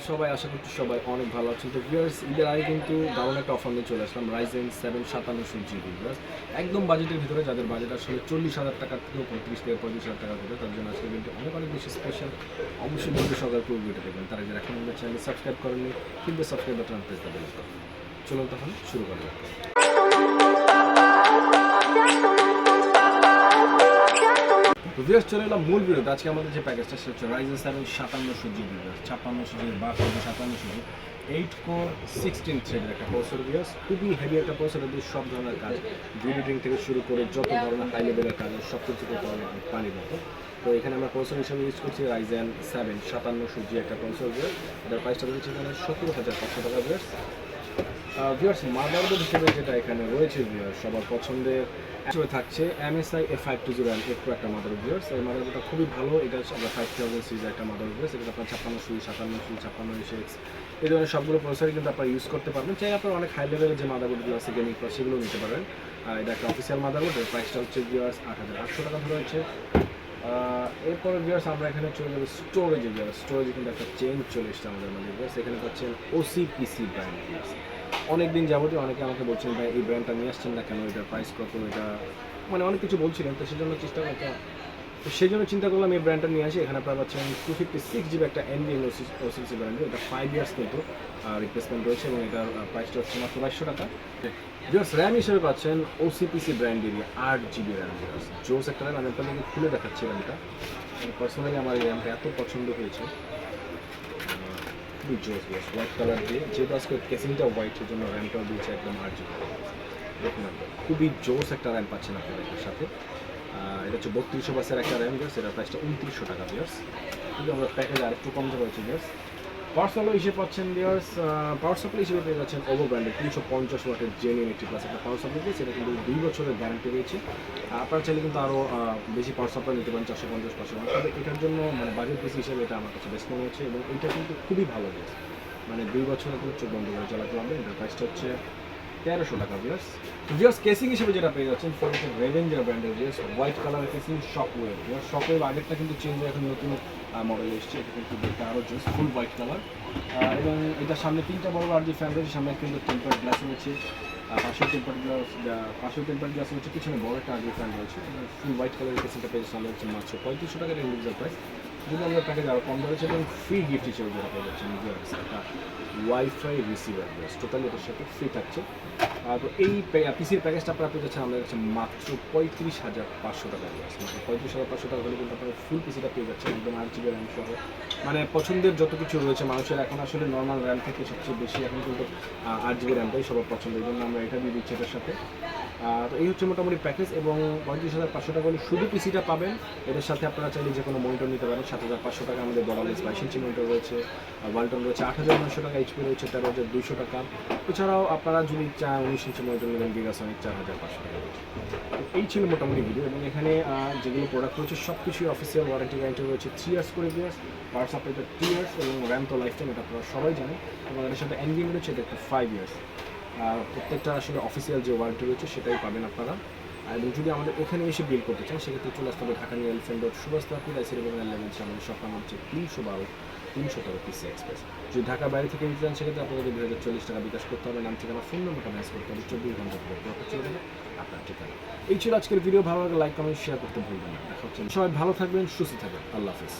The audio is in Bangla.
সবাই আশা করছি সবাই অনেক ভালো আছেন। তো ভিউয়ার্স, ঈদের আগে কিন্তু দারুণ একটা অফার নিয়ে চলে আসলাম Ryzen 7 5700 জিবি ভিউয়ার্স, একদম বাজেটের ভিতরে। যাদের বাজেট আসলে 40,000 টাকা থেকে 35 থেকে 35,000 টাকার ভিতরে, তার জন্য আজকে কিন্তু অনেক বেশি স্পেশাল। অবশ্যই ভিডিও সকাল পুরো ভিডিও দেখবেন। তার আগে এখন আমাদের চ্যানেল সাবস্ক্রাইব করেননি, কিন্তু সাবস্ক্রাইব বাটন প্রেস করে দেবেন। চলুন তখন শুরু করা যাক। তো ভিউয়ার্স, চলে এলাম মূল ভিডিওতে। আজকে আমাদের যে প্যাকেজটা সেটা হচ্ছে Ryzen 7 5700 জিবি ভিউয়ার্স, 5600 জিবি বা 5700 জিবি 8 কোর 16 থ্রেডের একটা প্রসেসর ভিউয়ার্স। খুবই হেভি একটা প্রসেসর দিয়ে সব ধরনের কাজ, এডিটিং থেকে শুরু করে যত ধরনের হাই লেভেলের কাজ সব কিছু করতে পারবে পানির মতো। তো এখানে আমরা প্রসেসর হিসেবে ইউজ করছি Ryzen 7 5700 জি একটা প্রসেসর ভিউয়ার্স। এটার প্রাইসটা রয়েছে এখানে 70,500 টাকা ভিউয়ার্স। ভিউয়ার্স, মাদারবোর্ড হিসেবে যেটা এখানে রয়েছে ভিউয়ার্স, সবার পছন্দের হিসেবে থাকছে MSI F520 Pro একটা মাদারবোর্ড ভিউয়ার্স। এই মাদারবোর্ডটা খুবই ভালো। এটা আমরা 5000 সিরিজের একটা মাদারবোর্ড ভিউয়ার্স। এটা আপনার 5600 5700 5600 এই ধরনের সবগুলো প্রসেসরই কিন্তু আপনারা ইউজ করতে পারবেন। চাই আপনার অনেক হাই লেভেলের যে মাদারবোর্ডগুলো আছে গেমিং প্লাস, সেগুলো নিতে পারবেন। এটা একটা অফিসিয়াল মাদারবোর্ড। এর প্রাইসটা হচ্ছে ভিউয়ার্স 8800 টাকা ধরে হচ্ছে। এরপরে ভিউয়ার্স আমরা এখানে চলে যাবো স্টোরেজে ভিউয়ার্স। স্টোরেজে কিন্তু একটা চেঞ্জ চলে এসছে আমাদের মধ্যে ভিউয়ার্স। এখানে পাচ্ছেন OCPC ব্র্যান্ড ভিউয়ার্স। অনেকদিন যাবতীয় অনেকে আমাকে বলছেন ভাই এই ব্র্যান্ডটা নিয়ে আসছেন না কেন, এটার প্রাইস কত, এটা মানে অনেক কিছু বলছিলেন। তো সেজন্য চেষ্টা করতাম, তো সেই জন্য চিন্তা করলাম এই ব্র্যান্ডটা নিয়ে আসি। এখানে আপনারা পাচ্ছেন 256 জিবি একটা NVMe OCPC ব্র্যান্ডের। এটা 5 ইয়ার্স কিন্তু রিপ্লেসমেন্ট রয়েছে এবং এটার প্রাইসটা হচ্ছে মাত্র 2200 টাকা। ভিউয়ার্স, র্যাম হিসেবে পাচ্ছেন OCPC ব্র্যান্ডেরই 8 জিবি র্যাম ভিউয়ার্স। জোস একটা র্যাম। আমি আপনাদেরকে খুলে দেখাচ্ছি র্যামটা। পার্সোনালি আমার এই র্যামটা এত পছন্দ হয়েছে, খুবই জোস ভিউয়ার্স। হোয়াইট কালার দিয়ে, যেহেতু আজকে কেসিংটা হোয়াইটের জন্য র্যামটাও দিয়েছে একদম 8 জিবি। দেখুন আপনার খুবই জোস একটা র্যাম পাচ্ছেন আপনাদের এর সাথে। এটা হচ্ছে 3200 বাসের একটা র্যাম ভিউয়ার্স। এটার প্রাইসটা 2900 টাকা ভিউয়ার্স। কিন্তু আমরা প্যাকেজ আর একটু কম হয়েছে ভিউয়ার্স। পাওয়ার সাপ্লাই হিসেবে পাচ্ছেন ভিউয়ার্স, পাওয়ার সাপ্লাই হিসেবে পেয়ে যাচ্ছেন ওভো ব্র্যান্ডের 350 ওয়াটের জেনুইন 80+ একটা পাওয়ার সাপ্লাই দিয়েছে। এটা কিন্তু 2 বছরের গ্যারান্টি রয়েছে। আপনারা চাইলে কিন্তু আরও বেশি পাওয়ার সাপ্লাই নিতে পারেন, 450 500। তবে এটার জন্য মানে বাজেট পিসি হিসেবে এটা আমার কাছে বেস্ট মনে হচ্ছে এবং এটা কিন্তু খুবই ভালো ভিউয়ার্স। মানে 2 বছর কিন্তু চোখ বন্ধ করে চালাতে পারবেন। এটার প্রাইসটা হচ্ছে 1300 টাকা ভিউয়ার্স। তো ভিউয়ার্স, কেসিং হিসেবে যেটা পেয়ে যাচ্ছেন রেভেঞ্জার ব্র্যান্ডের ভিউয়ার্স, হোয়াইট কালারের কেসিং, শকওয়েভ ভিউয়ার্স। শকওয়েভ আগেরটা কিন্তু চেঞ্জ হয়ে এখন নতুন মডেল এসেছে। এটা কিন্তু দেখতে আরও জোস, ফুল হোয়াইট কালার। এবং এটার সামনে 3টা বড় RG ফ্যান রয়েছে। সামনে কিন্তু টেম্পার গ্লাস রয়েছে, পাশের টেম্পার গ্লাস রয়েছে, পিছনে বড় একটা RG ফ্যান রয়েছে। ফুল হোয়াইট কালারের কেসিংটা পেয়ে সামনে হচ্ছে মাত্র 3500 টাকার ইন্ডিভিজুয়াল প্রাইস। যদি আমরা প্যাকেজ আরও কম ধরেছে এবং ফ্রি গিফট হিসেবে যেটা পেয়ে যাচ্ছেন ভিউয়ার্স, একটা ওয়াইফাই রিসিভার ভিউয়ার্স, টোটালি এটার সাথে ফ্রি থাকছে। তো এই পিসির প্যাকেজটা আপনারা পেয়ে যাচ্ছেন আমাদের কাছে মাত্র 35,500 টাকা ভিউয়ার্স। মাত্র 35,500 টাকা হলে কিন্তু আপনারা ফুল পিসিটা পেয়ে যাচ্ছেন একদম 8 জিবি র্যাম সহ। মানে পছন্দের যত কিছু রয়েছে মানুষের, এখন আসলে নর্মাল র্যাম থেকে সবচেয়ে বেশি এখন কিন্তু 8 জিবি র্যামটাই সবার পছন্দ, এই জন্য আমরা এটা দিয়ে দিচ্ছি এটার সাথে। তো এই হচ্ছে মোটামুটি প্যাকেজ এবং 35,500 টাকা হলে শুধু পিসিটা পাবেন। এদের সাথে আপনারা চাইলে যে কোনো মনিটর নিতে পারেন। 7,500 টাকা আমাদের বড়ালেস 22 ইঞ্চি মনিটর রয়েছে, ওয়ালটন রয়েছে 8,900 টাকা, HP রয়েছে 13,200 টাকা। এছাড়াও আপনারা যদি চান 19 ইঞ্চি মনিটর নেবেন, গিগাসনিক 4,500 টাকা রয়েছে। তো এই ছিল মোটামুটি ভিডিও এবং এখানে যেগুলো প্রোডাক্ট রয়েছে সব কিছুই অফিসিয়াল ওয়ারেন্টি গ্যারান্টি রয়েছে 3 ইয়ার্স করে ভিউয়ার্স। পাওয়ার সাপ্লাইটা 2 ইয়ার্স এবং র্যাম তো লাইফ টাইম, এটা আপনারা সবাই জানেন। এবং এর সাথে NVMe রয়েছে, এটা একটা 5 ইয়ার্স। প্রত্যেকটা আসলে অফিসিয়াল যে ওয়ারেন্টি রয়েছে সেটাই পাবেন আপনারা। এবং যদি আমাদের এখানে এসে বিল করতে চান সেক্ষেত্রে চলে আসতে হবে ঢাকা নিয়ে Elephent সুভাস্তু আমাদের শপ নাম হচ্ছে 312 313 PC এক্সপ্রেস। যদি ঢাকা বাইরে থেকে নিতে চান সেক্ষেত্রে আপনাদের 2040 টাকা বিকাশ করতে হবে। নাম ঠিকানা ফোন নম্বরটা ম্যাচ করতে হবে, 24 ঘন্টা পরে চলে যাবে আপনার ঠিকানা। এই ছিল আজকের ভিডিও। ভালো লাগলে লাইক কমেন্ট শেয়ার করতে ভুলবেন না। দেখা হচ্ছে, সবাই ভালো থাকবেন, সুস্থ থাকবেন। আল্লাহ হাফেজ।